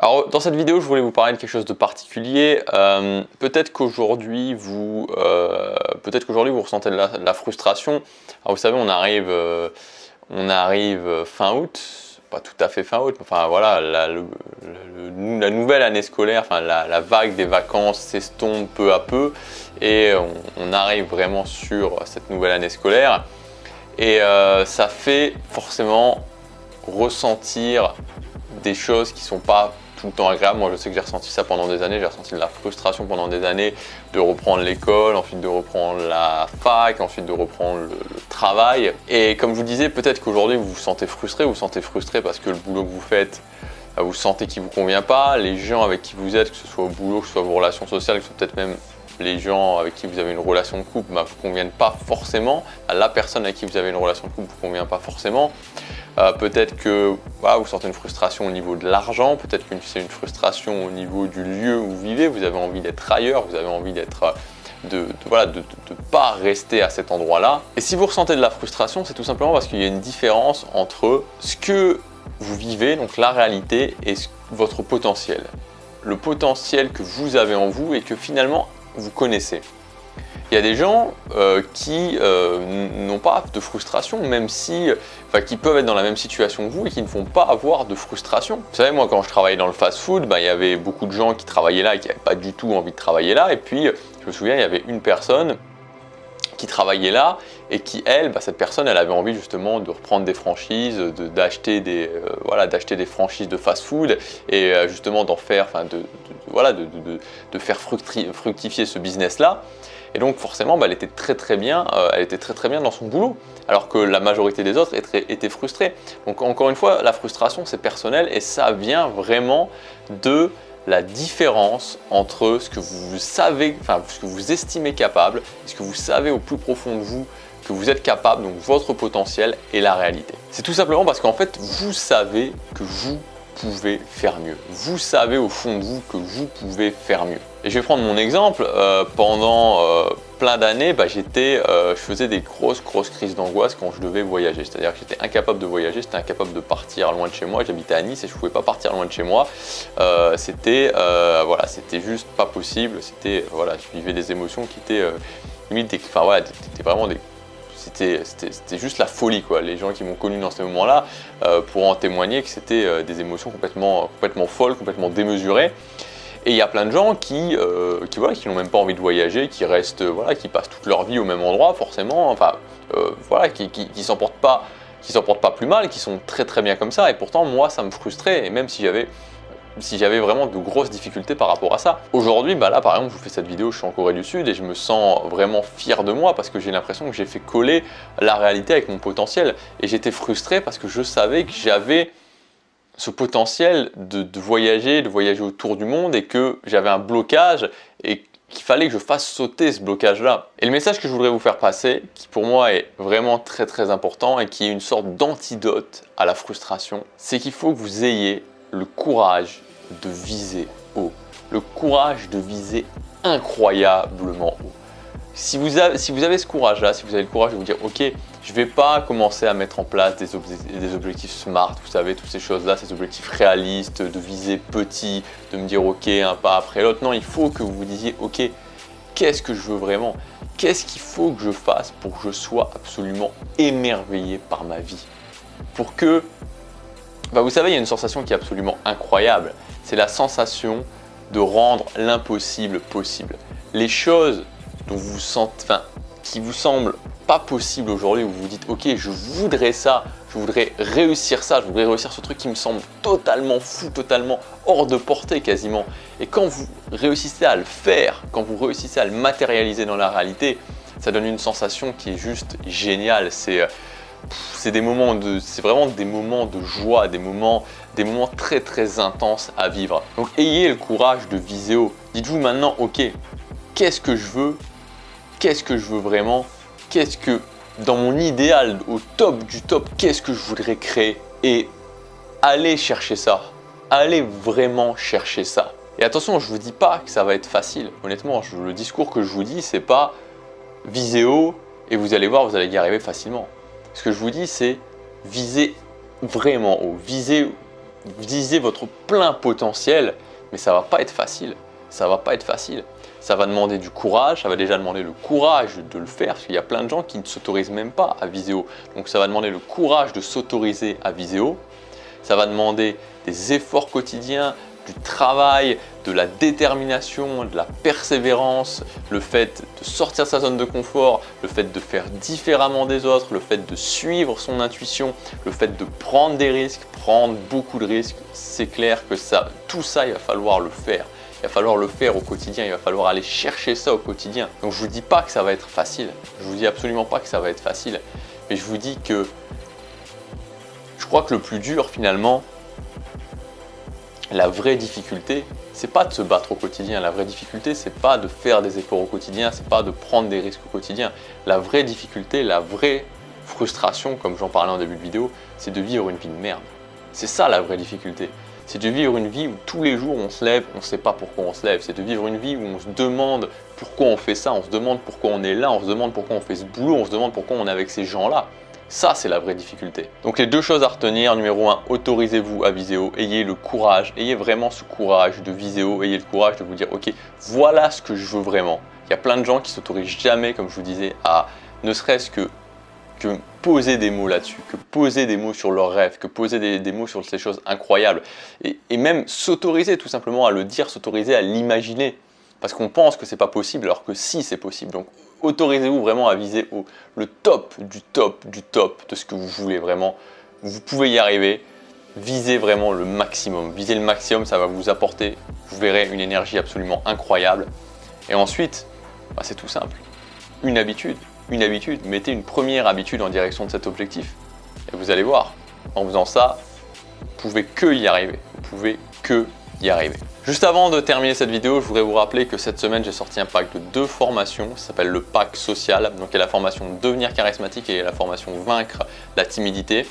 Alors dans cette vidéo, je voulais vous parler de quelque chose de particulier. Peut-être qu'aujourd'hui vous ressentez de la frustration. Alors vous savez, on arrive fin août, pas tout à fait fin août, mais enfin voilà, la nouvelle année scolaire, enfin la vague des vacances s'estompe peu à peu et on arrive vraiment sur cette nouvelle année scolaire et ça fait forcément ressentir des choses qui sont pas tout le temps agréable. Moi je sais que j'ai ressenti ça pendant des années, j'ai ressenti de la frustration pendant des années de reprendre l'école, ensuite de reprendre la fac, ensuite de reprendre le travail. Et comme je vous disais, peut-être qu'aujourd'hui vous vous sentez frustré parce que le boulot que vous faites, vous sentez qu'il ne vous convient pas, les gens avec qui vous êtes, que ce soit au boulot, que ce soit vos relations sociales, que ce soit peut-être même les gens avec qui vous avez une relation de couple ne vous conviennent pas forcément, la personne avec qui vous avez une relation de couple ne vous convient pas forcément. Peut-être que voilà, vous sentez une frustration au niveau de l'argent, peut-être que c'est une frustration au niveau du lieu où vous vivez, vous avez envie d'être ailleurs, vous avez envie d'être de pas rester à cet endroit-là. Et si vous ressentez de la frustration, c'est tout simplement parce qu'il y a une différence entre ce que vous vivez, donc la réalité, et votre potentiel. Le potentiel que vous avez en vous et que finalement vous connaissez. Il y a des gens qui n'ont pas de frustration, même si, qui peuvent être dans la même situation que vous et qui ne font pas avoir de frustration. Vous savez, moi, quand je travaillais dans le fast-food, il y avait beaucoup de gens qui travaillaient là et qui n'avaient pas du tout envie de travailler là. Et puis, je me souviens, il y avait une personne qui travaillait là et qui, elle, cette personne, elle avait envie justement de reprendre des franchises, d'acheter des franchises de fast-food et justement d'en faire, de faire fructifier ce business-là. Et donc forcément, elle était très très bien dans son boulot, alors que la majorité des autres étaient frustrés. Donc encore une fois, la frustration c'est personnel et ça vient vraiment de la différence entre ce que vous savez, ce que vous estimez capable, et ce que vous savez au plus profond de vous que vous êtes capable, donc votre potentiel et la réalité. C'est tout simplement parce qu'en fait, vous savez que vous pouvez faire mieux. Vous savez au fond de vous que vous pouvez faire mieux. Et je vais prendre mon exemple. Pendant plein d'années, je faisais des grosses crises d'angoisse quand je devais voyager. C'est-à-dire que j'étais incapable de voyager, j'étais incapable de partir loin de chez moi. J'habitais à Nice et je ne pouvais pas partir loin de chez moi. C'était juste pas possible. Je vivais des émotions qui étaient limite, c'était juste la folie, quoi. Les gens qui m'ont connu dans ces moments-là pourront en témoigner que c'était des émotions complètement folles, complètement démesurées. Et il y a plein de gens qui n'ont même pas envie de voyager, qui restent, qui passent toute leur vie au même endroit, forcément, qui s'en portent pas plus mal, qui sont très très bien comme ça. Et pourtant, moi, ça me frustrait. Et même si j'avais vraiment de grosses difficultés par rapport à ça. Aujourd'hui, là par exemple, je vous fais cette vidéo, je suis en Corée du Sud et je me sens vraiment fier de moi parce que j'ai l'impression que j'ai fait coller la réalité avec mon potentiel. Et j'étais frustré parce que je savais que j'avais ce potentiel de voyager autour du monde et que j'avais un blocage et qu'il fallait que je fasse sauter ce blocage-là. Et le message que je voudrais vous faire passer, qui pour moi est vraiment très très important et qui est une sorte d'antidote à la frustration, c'est qu'il faut que vous ayez le courage de viser haut, le courage de viser incroyablement haut. Si vous avez ce courage-là, si vous avez le courage de vous dire « Ok, je ne vais pas commencer à mettre en place des objectifs SMART, vous savez, toutes ces choses-là, ces objectifs réalistes, de viser petit, de me dire « Ok, un pas après l'autre ». Non, il faut que vous vous disiez « Ok, qu'est-ce que je veux vraiment? Qu'est-ce qu'il faut que je fasse pour que je sois absolument émerveillé par ma vie ?» Pour que vous savez, il y a une sensation qui est absolument incroyable. C'est la sensation de rendre l'impossible possible. Les choses dont vous sentez, qui vous semblent pas possibles aujourd'hui, où vous vous dites « Ok, je voudrais ça, je voudrais réussir ça, je voudrais réussir ce truc qui me semble totalement fou, totalement hors de portée quasiment. » Et quand vous réussissez à le faire, quand vous réussissez à le matérialiser dans la réalité, ça donne une sensation qui est juste géniale. C'est vraiment des moments de joie, des moments très très intenses à vivre. Donc ayez le courage de viser haut. Dites-vous maintenant, ok, qu'est-ce que je veux? Qu'est-ce que je veux vraiment? Qu'est-ce que, dans mon idéal, au top du top, qu'est-ce que je voudrais créer? Et allez chercher ça. Allez vraiment chercher ça. Et attention, je ne vous dis pas que ça va être facile. Honnêtement, le discours que je vous dis, c'est pas visez haut et vous allez voir, vous allez y arriver facilement. Ce que je vous dis, c'est viser vraiment haut, viser utiliser votre plein potentiel, mais ça va pas être facile. Ça va pas être facile. Ça va demander du courage, ça va déjà demander le courage de le faire, parce qu'il y a plein de gens qui ne s'autorisent même pas à viser haut. Donc ça va demander le courage de s'autoriser à viser haut. Ça va demander des efforts quotidiens, du travail, de la détermination, de la persévérance, le fait de sortir de sa zone de confort, le fait de faire différemment des autres, le fait de suivre son intuition, le fait de prendre des risques, prendre beaucoup de risques. C'est clair que tout ça, il va falloir le faire. Il va falloir le faire au quotidien, il va falloir aller chercher ça au quotidien. Donc je ne vous dis pas que ça va être facile, je ne vous dis absolument pas que ça va être facile, mais je vous dis que je crois que le plus dur finalement, la vraie difficulté, c'est pas de se battre au quotidien. La vraie difficulté, c'est pas de faire des efforts au quotidien, c'est pas de prendre des risques au quotidien. La vraie difficulté, la vraie frustration, comme j'en parlais en début de vidéo, c'est de vivre une vie de merde. C'est ça la vraie difficulté. C'est de vivre une vie où tous les jours on se lève, on ne sait pas pourquoi on se lève. C'est de vivre une vie où on se demande pourquoi on fait ça, on se demande pourquoi on est là, on se demande pourquoi on fait ce boulot, on se demande pourquoi on est avec ces gens-là. Ça, c'est la vraie difficulté. Donc les deux choses à retenir, numéro 1, autorisez-vous à viser haut, ayez le courage, ayez vraiment ce courage de viser haut, ayez le courage de vous dire, ok, voilà ce que je veux vraiment. Il y a plein de gens qui s'autorisent jamais, comme je vous disais, à ne serait-ce que poser des mots là-dessus, que poser des mots sur leurs rêves, que poser des mots sur ces choses incroyables, et même s'autoriser tout simplement à le dire, s'autoriser à l'imaginer, parce qu'on pense que c'est pas possible, alors que si, c'est possible. Donc autorisez-vous vraiment à viser le top du top du top de ce que vous voulez vraiment. Vous pouvez y arriver. Visez vraiment le maximum. Visez le maximum, ça va vous apporter, vous verrez, une énergie absolument incroyable. Et ensuite, c'est tout simple. Une habitude. Mettez une première habitude en direction de cet objectif. Et vous allez voir, en faisant ça, vous pouvez que y arriver. Juste avant de terminer cette vidéo, je voudrais vous rappeler que cette semaine, j'ai sorti un pack de 2 formations. Ça s'appelle le pack social. Donc, il y a la formation Devenir charismatique et la formation Vaincre la timidité.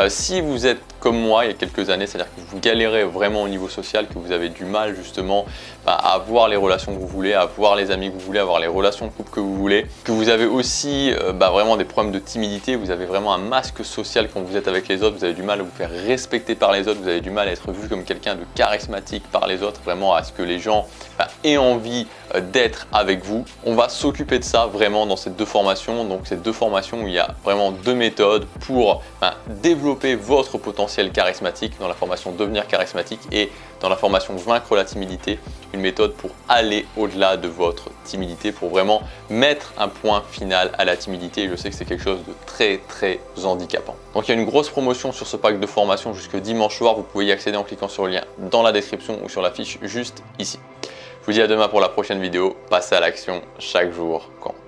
Si vous êtes comme moi il y a quelques années, c'est-à-dire que vous galérez vraiment au niveau social, que vous avez du mal justement à avoir les relations que vous voulez, à avoir les amis que vous voulez, à avoir les relations de couple que vous voulez, que vous avez aussi vraiment des problèmes de timidité, vous avez vraiment un masque social quand vous êtes avec les autres, vous avez du mal à vous faire respecter par les autres, vous avez du mal à être vu comme quelqu'un de charismatique par les autres, vraiment à ce que les gens aient envie d'être avec vous. On va s'occuper de ça vraiment dans ces 2 formations. Donc ces 2 formations où il y a vraiment 2 méthodes pour développer votre potentiel charismatique dans la formation Devenir charismatique et dans la formation Vaincre la timidité, une méthode pour aller au-delà de votre timidité, pour vraiment mettre un point final à la timidité. Et je sais que c'est quelque chose de très handicapant. Donc il y a une grosse promotion sur ce pack de formation jusque dimanche soir. Vous pouvez y accéder en cliquant sur le lien dans la description ou sur la fiche juste ici. Je vous dis à demain pour la prochaine vidéo. Passez à l'action, chaque jour compte.